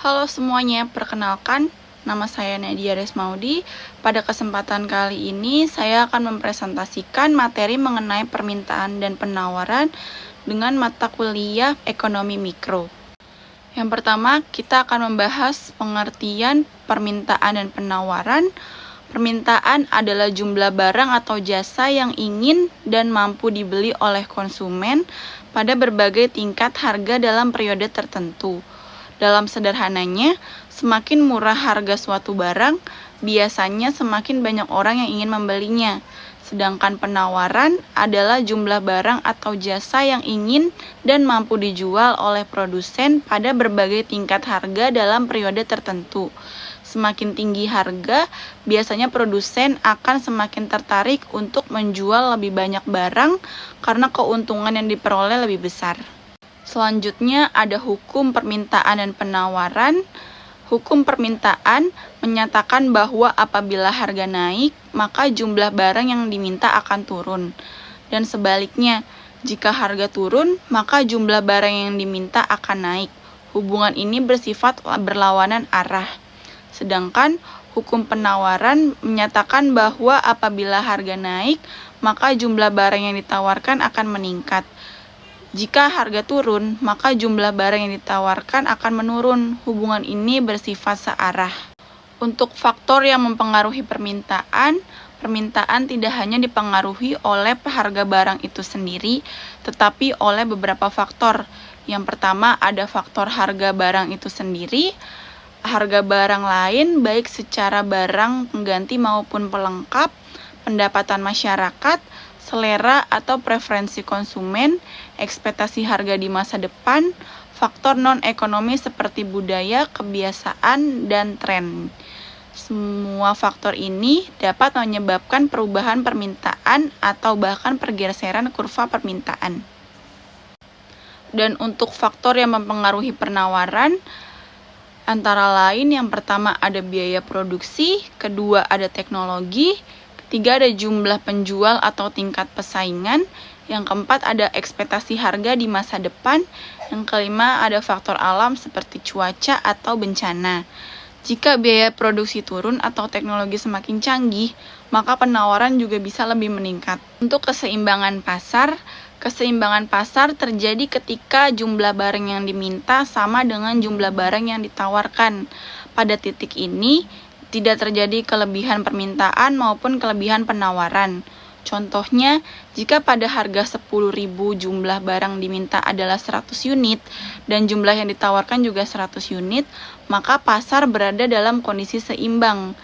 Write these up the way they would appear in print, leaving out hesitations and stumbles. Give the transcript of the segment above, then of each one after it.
Halo semuanya, perkenalkan, nama saya Nadia Resmaudi. Pada kesempatan kali ini, saya akan mempresentasikan materi mengenai permintaan dan penawaran dengan mata kuliah Ekonomi Mikro. Yang pertama, kita akan membahas pengertian permintaan dan penawaran. Permintaan adalah jumlah barang atau jasa yang ingin dan mampu dibeli oleh konsumen pada berbagai tingkat harga dalam periode tertentu. Dalam sederhananya, semakin murah harga suatu barang, biasanya semakin banyak orang yang ingin membelinya. Sedangkan penawaran adalah jumlah barang atau jasa yang ingin dan mampu dijual oleh produsen pada berbagai tingkat harga dalam periode tertentu. Semakin tinggi harga, biasanya produsen akan semakin tertarik untuk menjual lebih banyak barang karena keuntungan yang diperoleh lebih besar. Selanjutnya ada hukum permintaan dan penawaran. Hukum permintaan menyatakan bahwa apabila harga naik, maka jumlah barang yang diminta akan turun. Dan sebaliknya, jika harga turun, maka jumlah barang yang diminta akan naik. Hubungan ini bersifat berlawanan arah. Sedangkan hukum penawaran menyatakan bahwa apabila harga naik, maka jumlah barang yang ditawarkan akan meningkat. Jika harga turun, maka jumlah barang yang ditawarkan akan menurun. Hubungan ini bersifat searah. Untuk faktor yang mempengaruhi permintaan, permintaan tidak hanya dipengaruhi oleh harga barang itu sendiri, tetapi oleh beberapa faktor. Yang pertama ada faktor harga barang itu sendiri, harga barang lain baik secara barang pengganti maupun pelengkap, pendapatan masyarakat, selera atau preferensi konsumen, ekspektasi harga di masa depan, faktor non-ekonomi seperti budaya, kebiasaan, dan tren. Semua faktor ini dapat menyebabkan perubahan permintaan atau bahkan pergeseran kurva permintaan. Dan untuk faktor yang mempengaruhi penawaran, antara lain yang pertama ada biaya produksi, kedua ada teknologi, ketiga ada jumlah penjual atau tingkat persaingan, yang keempat ada ekspektasi harga di masa depan, yang kelima ada faktor alam seperti cuaca atau bencana. Jika biaya produksi turun atau teknologi semakin canggih, maka penawaran juga bisa lebih meningkat. Untuk keseimbangan pasar terjadi ketika jumlah barang yang diminta sama dengan jumlah barang yang ditawarkan. Pada titik ini, tidak terjadi kelebihan permintaan maupun kelebihan penawaran. Contohnya, jika pada harga 10.000 jumlah barang diminta adalah 100 unit dan jumlah yang ditawarkan juga 100 unit, maka pasar berada dalam kondisi seimbang.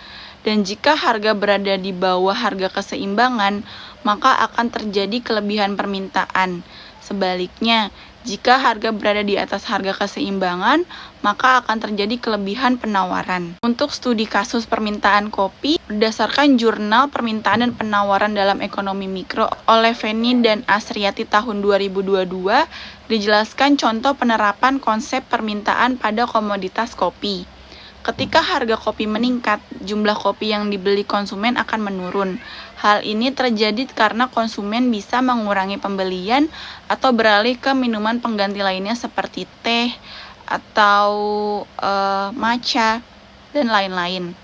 Dan jika harga berada di bawah harga keseimbangan, maka akan terjadi kelebihan permintaan. Sebaliknya, jika harga berada di atas harga keseimbangan, maka akan terjadi kelebihan penawaran. Untuk studi kasus permintaan kopi, berdasarkan jurnal permintaan dan penawaran dalam ekonomi mikro oleh Feni dan Asriati tahun 2022, dijelaskan contoh penerapan konsep permintaan pada komoditas kopi. Ketika harga kopi meningkat, jumlah kopi yang dibeli konsumen akan menurun. Hal ini terjadi karena konsumen bisa mengurangi pembelian atau beralih ke minuman pengganti lainnya seperti teh atau matcha dan lain-lain.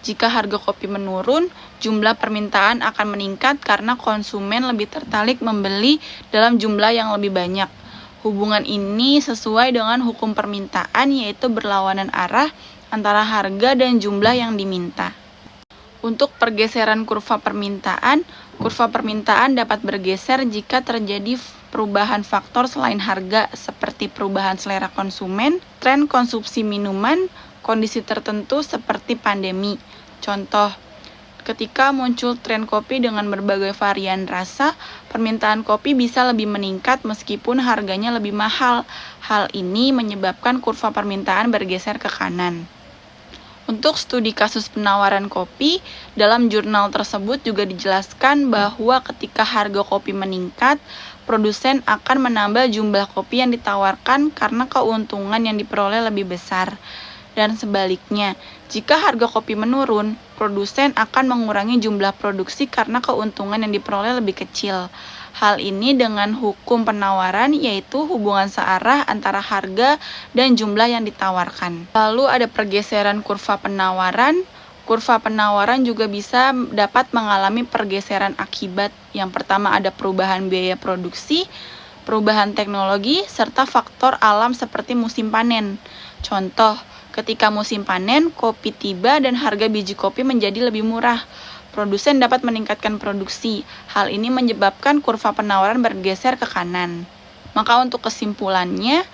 Jika harga kopi menurun, jumlah permintaan akan meningkat karena konsumen lebih tertarik membeli dalam jumlah yang lebih banyak. Hubungan ini sesuai dengan hukum permintaan, yaitu berlawanan arah antara harga dan jumlah yang diminta. Untuk pergeseran kurva permintaan dapat bergeser jika terjadi perubahan faktor selain harga seperti perubahan selera konsumen, tren konsumsi minuman, kondisi tertentu seperti pandemi. Contoh, ketika muncul tren kopi dengan berbagai varian rasa, permintaan kopi bisa lebih meningkat meskipun harganya lebih mahal. Hal ini menyebabkan kurva permintaan bergeser ke kanan. Untuk studi kasus penawaran kopi, dalam jurnal tersebut juga dijelaskan bahwa ketika harga kopi meningkat, produsen akan menambah jumlah kopi yang ditawarkan karena keuntungan yang diperoleh lebih besar. Dan sebaliknya, jika harga kopi menurun, produsen akan mengurangi jumlah produksi karena keuntungan yang diperoleh lebih kecil. Hal ini dengan hukum penawaran, yaitu hubungan searah antara harga dan jumlah yang ditawarkan. Lalu ada pergeseran kurva penawaran. Kurva penawaran juga bisa dapat mengalami pergeseran akibat. Yang pertama ada perubahan biaya produksi, perubahan teknologi, serta faktor alam seperti musim panen. Contoh, ketika musim panen, kopi tiba dan harga biji kopi menjadi lebih murah. Produsen dapat meningkatkan produksi. Hal ini menyebabkan kurva penawaran bergeser ke kanan. Maka untuk kesimpulannya,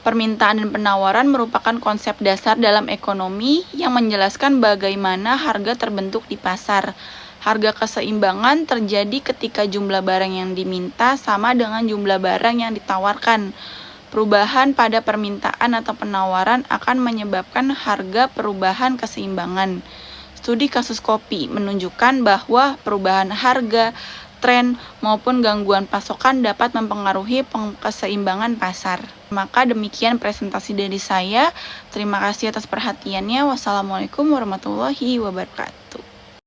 permintaan dan penawaran merupakan konsep dasar dalam ekonomi yang menjelaskan bagaimana harga terbentuk di pasar. Harga keseimbangan terjadi ketika jumlah barang yang diminta sama dengan jumlah barang yang ditawarkan. Perubahan pada permintaan atau penawaran akan menyebabkan harga perubahan keseimbangan. Studi kasus kopi menunjukkan bahwa perubahan harga, tren, maupun gangguan pasokan dapat mempengaruhi keseimbangan pasar. Maka demikian presentasi dari saya. Terima kasih atas perhatiannya. Wassalamualaikum warahmatullahi wabarakatuh.